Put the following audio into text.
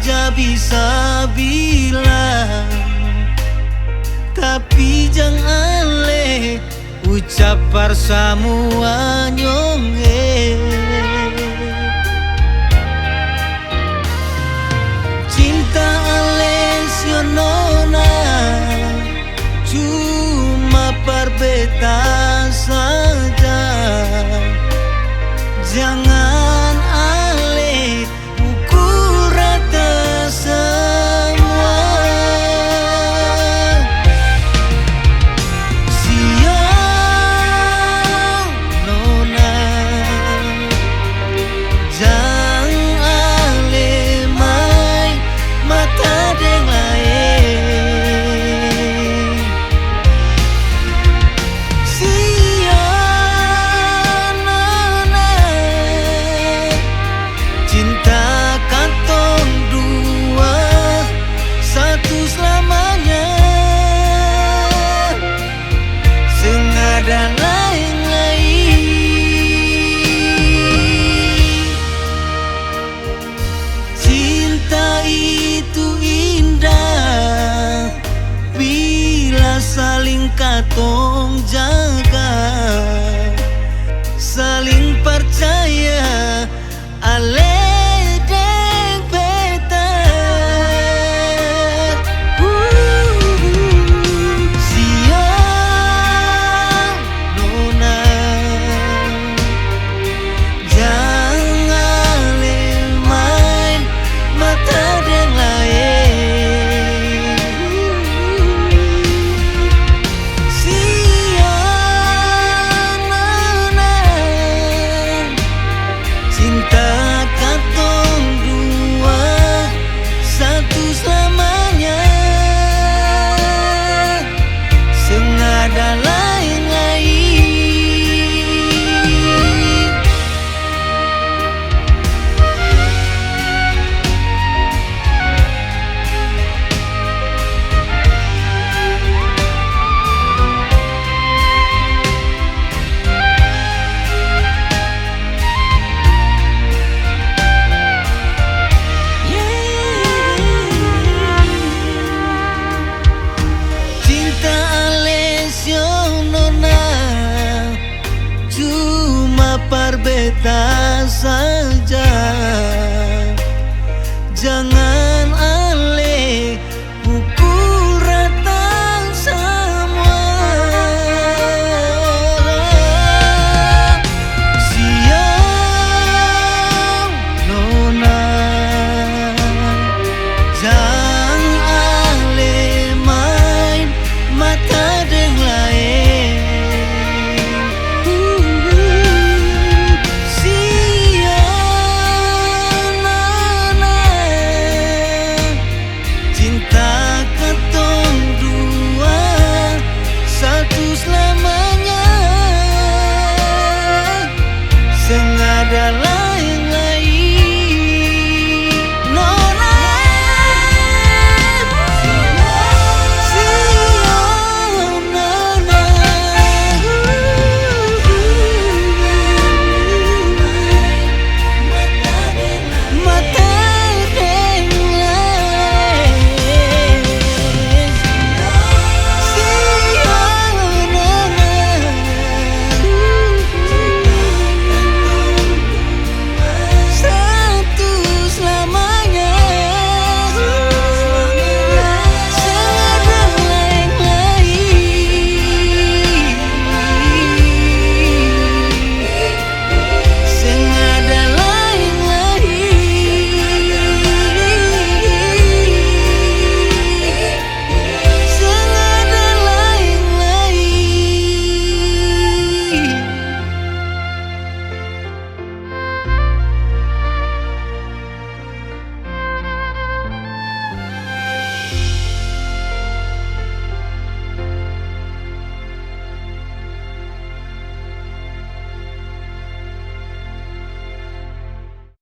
saja bisa bilang, tapi jangan le ucap semua nyonge. Cinta lesionona cuma perbedaan saja. Jangan ale pukul rata semua. Siang nona, jangan ale main mata deng lain. Siang nona, cinta katong dua satu selamanya. Sengada lain-lain. Cinta itu indah bila saling katong jaga, saling percaya. Ale deng beta. Siang nona, jangan le main mata deng lain. Siang nona, cinta katong dua satu selamanya. Sengada lain-lain. Cinta lesionona cuma perbedaan saja. Jangan